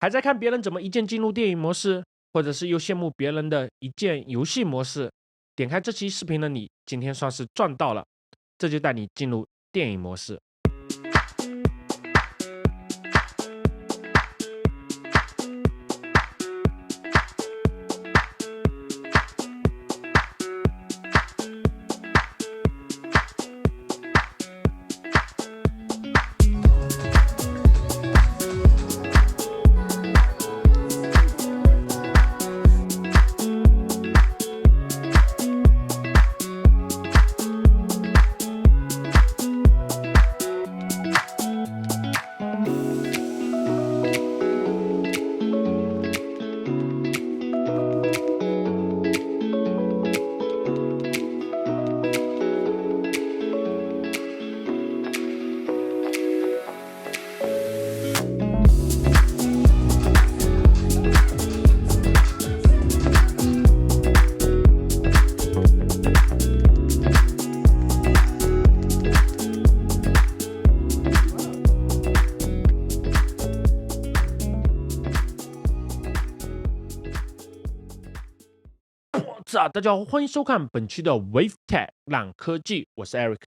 还在看别人怎么一键进入电影模式，或者是又羡慕别人的一键游戏模式？点开这期视频的你，今天算是赚到了，这就带你进入电影模式。大家好，欢迎收看本期的 Wave Tech 浪科技，我是 Eric。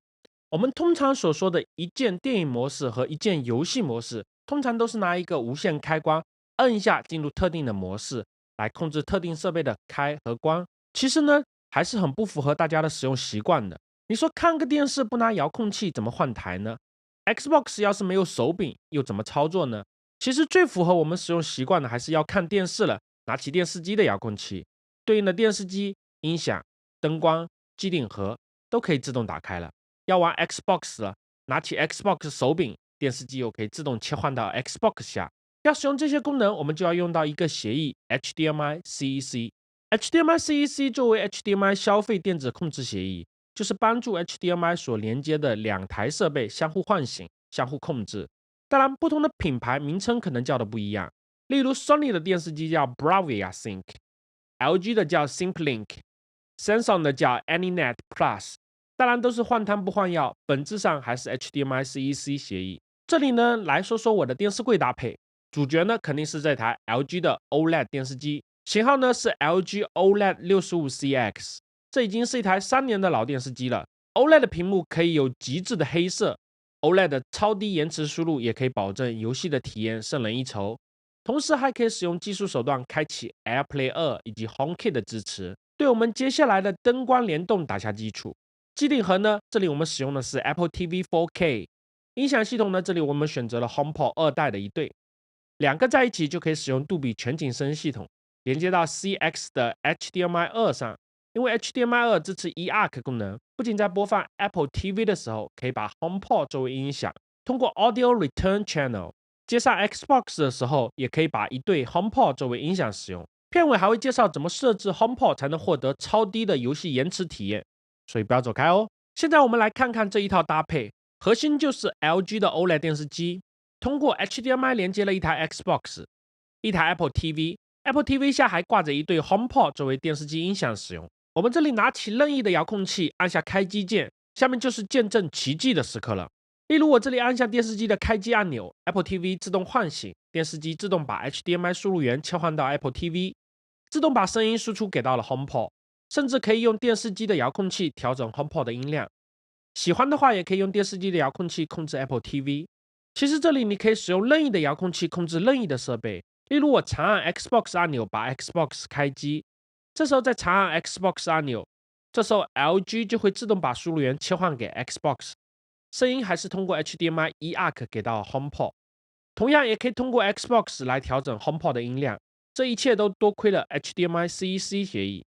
我们通常所说的一键电影模式和一键游戏模式，通常都是拿一个无线开关摁一下进入特定的模式，来控制特定设备的开和关。其实呢，还是很不符合大家的使用习惯的。你说看个电视不拿遥控器怎么换台呢？ Xbox 要是没有手柄又怎么操作呢？其实最符合我们使用习惯的还是要看电视了，拿起电视机的遥控器，对应的电视机音响、灯光、机顶盒都可以自动打开了。要玩 Xbox 了，拿起 Xbox 手柄，电视机又可以自动切换到 Xbox 下。要使用这些功能，我们就要用到一个协议 HDMI CEC。HDMI CEC 作为 HDMI 消费电子控制协议，就是帮助 HDMI 所连接的两台设备相互唤醒、相互控制。当然，不同的品牌名称可能叫的不一样，例如 Sony 的电视机叫 Bravia Sync，LG 的叫 Simplink，Samsung 的叫 AnyNet Plus， 当然都是换汤不换药，本质上还是 HDMI CEC 协议。这里呢，来说说我的电视柜搭配，主角呢肯定是这台 LG 的 OLED 电视机，型号呢是 LG OLED 65CX， 这已经是一台3年的老电视机了。OLED 的屏幕可以有极致的黑色， OLED 的超低延迟输入也可以保证游戏的体验胜人一筹，同时还可以使用技术手段开启 AirPlay 2以及 HomeKit 的支持，对我们接下来的灯光联动打下基础。机顶盒呢，这里我们使用的是 Apple TV 4K。音响系统呢，这里我们选择了 HomePod 2代的一对，两个在一起就可以使用杜比全景声系统，连接到 CX 的 HDMI 2上。因为 HDMI 2支持 eARC 功能，不仅在播放 Apple TV 的时候，可以把 HomePod 作为音响，通过 Audio Return Channel 接上 Xbox 的时候，也可以把一对 HomePod 作为音响使用。片尾还会介绍怎么设置 HomePod 才能获得超低的游戏延迟体验，所以不要走开哦。现在我们来看看这一套搭配，核心就是 LG 的 OLED 电视机，通过 HDMI 连接了一台 Xbox， 一台 Apple TV。Apple TV 下还挂着一对 HomePod 作为电视机音响使用。我们这里拿起任意的遥控器，按下开机键，下面就是见证奇迹的时刻了。例如我这里按下电视机的开机按钮， Apple TV 自动唤醒，电视机自动把 HDMI 输入源切换到 Apple TV， 自动把声音输出给到了 HomePod， 甚至可以用电视机的遥控器调整 HomePod 的音量。喜欢的话也可以用电视机的遥控器控制 Apple TV。 其实这里你可以使用任意的遥控器控制任意的设备，例如我长按 Xbox 按钮把 Xbox 开机，这时候再长按 Xbox 按钮，这时候 LG 就会自动把输入源切换给 Xbox， 声音还是通过 HDMI eARC 给到 HomePod， 同样也可以通过 Xbox 来调整 HomePod 的音量。这一切都多亏了 HDMI CEC 协议。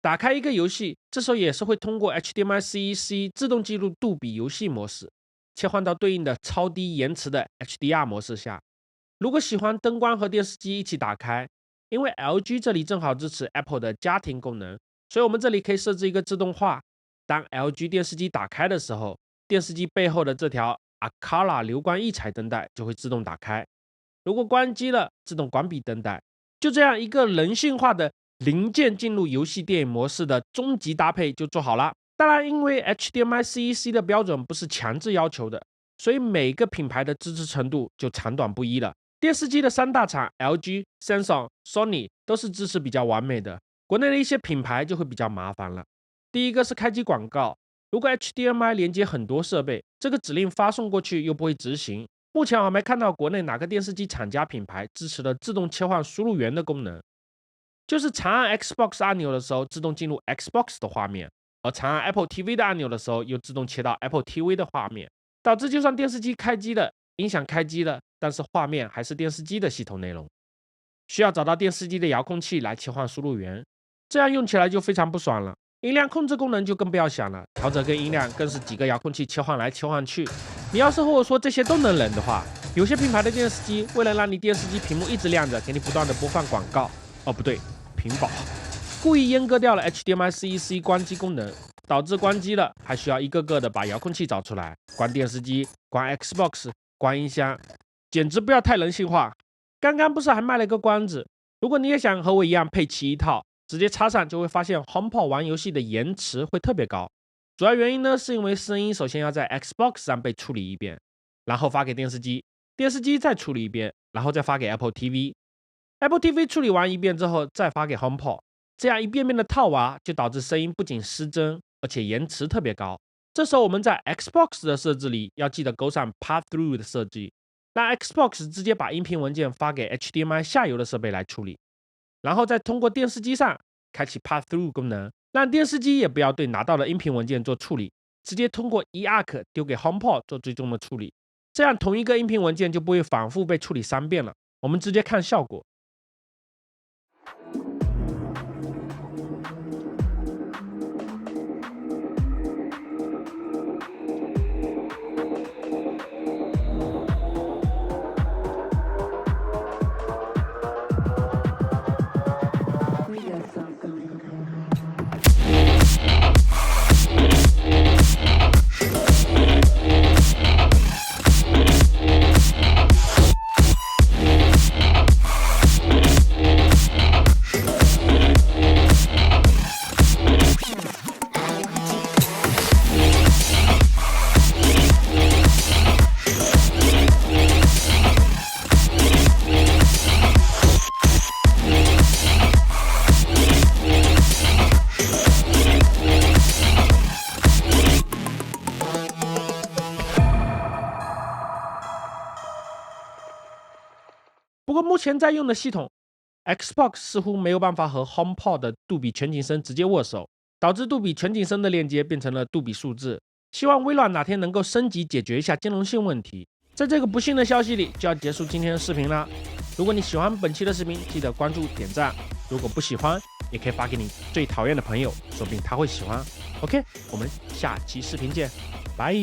打开一个游戏，这时候也是会通过 HDMI CEC 自动进入杜比游戏模式，切换到对应的超低延迟的 HDR 模式下。如果喜欢灯光和电视机一起打开，因为 LG 这里正好支持 Apple 的家庭功能，所以我们这里可以设置一个自动化。当 LG 电视机打开的时候，电视机背后的这条 Aqara 流光溢彩灯带就会自动打开，如果关机了，自动关闭灯带。就这样一个人性化的零件进入游戏电影模式的终极搭配就做好了。当然，因为 HDMI CEC 的标准不是强制要求的，所以每个品牌的支持程度就长短不一了。电视机的3大厂 LG、Samsung、Sony 都是支持比较完美的，国内的一些品牌就会比较麻烦了。第一个是开机广告，如果 HDMI 连接很多设备，这个指令发送过去又不会执行。目前我没看到国内哪个电视机厂家品牌支持了自动切换输入源的功能，就是长按 Xbox 按钮的时候自动进入 Xbox 的画面，而长按 Apple TV 的按钮的时候又自动切到 Apple TV 的画面，导致就算电视机开机了，音响开机了，但是画面还是电视机的系统内容，需要找到电视机的遥控器来切换输入源，这样用起来就非常不爽了。音量控制功能就更不要想了，调整跟音量更是几个遥控器切换来切换去。你要是和我说这些都能忍的话，有些品牌的电视机为了让你电视机屏幕一直亮着，给你不断的播放广告，哦不对，屏保，故意阉割掉了 HDMI CEC 关机功能，导致关机了还需要一个个的把遥控器找出来，关电视机、关 Xbox、关音箱，简直不要太人性化。刚刚不是还卖了一个关子，如果你也想和我一样配齐一套，直接插上就会发现 HomePod 玩游戏的延迟会特别高。主要原因呢，是因为声音首先要在 Xbox 上被处理一遍，然后发给电视机，电视机再处理一遍，然后再发给 Apple TV。Apple TV 处理完一遍之后再发给 HomePod， 这样一遍遍的套娃，就导致声音不仅失真，而且延迟特别高。这时候我们在 Xbox 的设置里要记得勾上 Path Through 的设计，让 Xbox 直接把音频文件发给 HDMI 下游的设备来处理，然后再通过电视机上开启 Path Through 功能，让电视机也不要对拿到的音频文件做处理，直接通过 eARC 丢给 HomePod 做最终的处理，这样同一个音频文件就不会反复被处理3遍了。我们直接看效果。不过目前在用的系统 Xbox 似乎没有办法和 HomePod 的杜比全景声直接握手，导致杜比全景声的链接变成了杜比数字。希望微软哪天能够升级解决一下兼容性问题。在这个不幸的消息里就要结束今天的视频啦。如果你喜欢本期的视频，记得关注点赞，如果不喜欢也可以发给你最讨厌的朋友，说不定他会喜欢。OK， 我们下期视频见，拜。